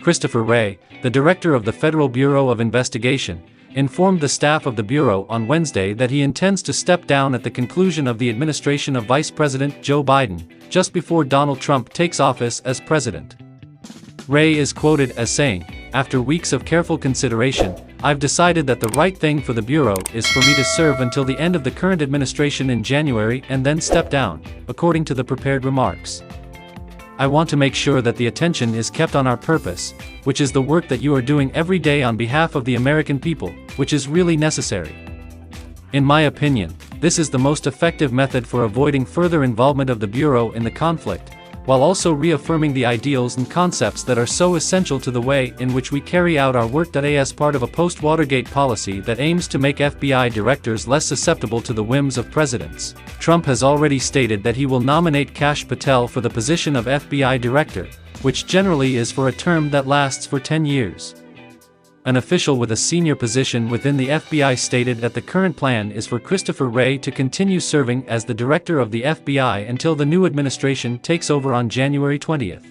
Christopher Wray, the director of the Federal Bureau of Investigation, informed the staff of the Bureau on Wednesday that he intends to step down at the conclusion of the administration of Vice President Joe Biden, just before Donald Trump takes office as president. Wray is quoted as saying, "After weeks of careful consideration, I've decided that the right thing for the Bureau is for me to serve until the end of the current administration in January and then step down," according to the prepared remarks. "I want to make sure that the attention is kept on our purpose, which is the work that you are doing every day on behalf of the American people, which is really necessary. In my opinion, this is the most effective method for avoiding further involvement of the Bureau in the conflict, while also reaffirming the ideals and concepts that are so essential to the way in which we carry out our work. As part of a post-Watergate policy that aims to make FBI directors less susceptible to the whims of presidents, Trump has already stated that he will nominate Kash Patel for the position of FBI director, which generally is for a term that lasts for 10 years. An official with a senior position within the FBI stated that the current plan is for Christopher Wray to continue serving as the director of the FBI until the new administration takes over on January 20th.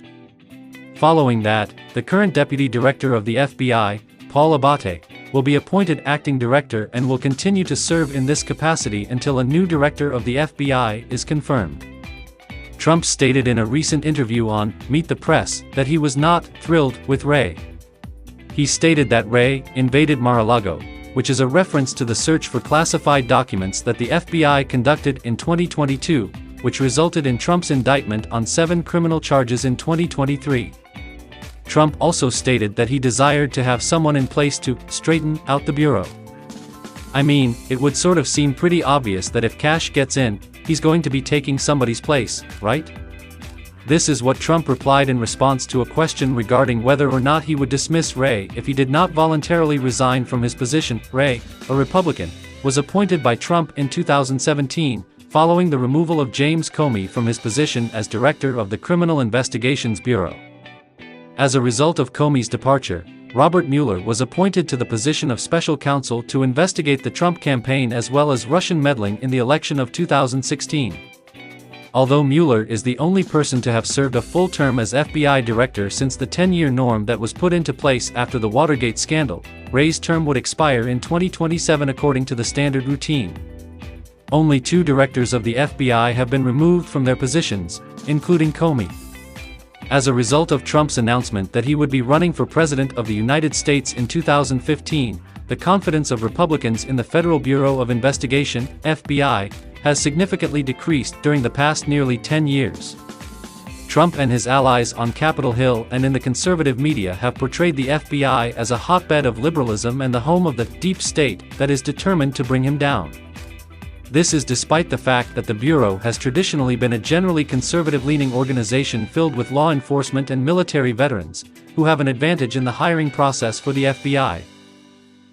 Following that, the current deputy director of the FBI, Paul Abate, will be appointed acting director and will continue to serve in this capacity until a new director of the FBI is confirmed. Trump stated in a recent interview on Meet the Press that he was not thrilled with Wray. He stated that Wray invaded Mar-a-Lago, which is a reference to the search for classified documents that the FBI conducted in 2022, which resulted in Trump's indictment on 7 criminal charges in 2023. Trump also stated that he desired to have someone in place to straighten out the Bureau. "I mean, it would sort of seem pretty obvious that if Kash gets in, he's going to be taking somebody's place, right?" This is what Trump replied in response to a question regarding whether or not he would dismiss Wray if he did not voluntarily resign from his position. Wray, a Republican, was appointed by Trump in 2017, following the removal of James Comey from his position as director of the Criminal Investigations Bureau. As a result of Comey's departure, Robert Mueller was appointed to the position of special counsel to investigate the Trump campaign as well as Russian meddling in the election of 2016. Although Mueller is the only person to have served a full term as FBI director since the 10-year norm that was put into place after the Watergate scandal, Wray's term would expire in 2027 according to the standard routine. Only 2 directors of the FBI have been removed from their positions, including Comey. As a result of Trump's announcement that he would be running for President of the United States in 2015, the confidence of Republicans in the Federal Bureau of Investigation, FBI, has significantly decreased during the past nearly 10 years. Trump and his allies on Capitol Hill and in the conservative media have portrayed the FBI as a hotbed of liberalism and the home of the deep state that is determined to bring him down. This is despite the fact that the Bureau has traditionally been a generally conservative-leaning organization filled with law enforcement and military veterans, who have an advantage in the hiring process for the FBI.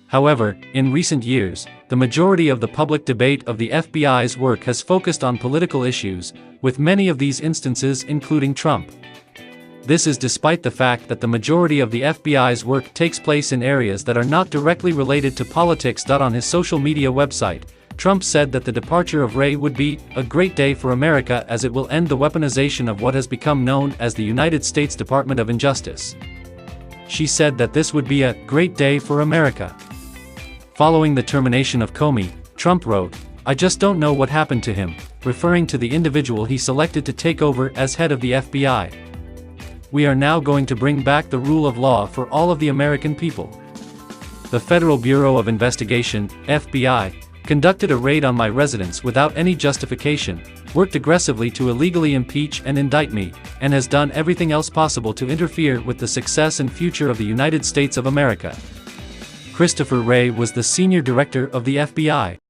However, in recent years, the majority of the public debate of the FBI's work has focused on political issues, with many of these instances including Trump. This is despite the fact that the majority of the FBI's work takes place in areas that are not directly related to politics. On his social media website, Trump said that the departure of Wray would be a great day for America as it will end the weaponization of what has become known as the United States Department of Injustice. She said that this would be a great day for America. Following the termination of Comey, Trump wrote, "I just don't know what happened to him," referring to the individual he selected to take over as head of the FBI. "We are now going to bring back the rule of law for all of the American people." The Federal Bureau of Investigation, FBI, conducted a raid on my residence without any justification, worked aggressively to illegally impeach and indict me, and has done everything else possible to interfere with the success and future of the United States of America. Christopher Wray was the senior director of the FBI.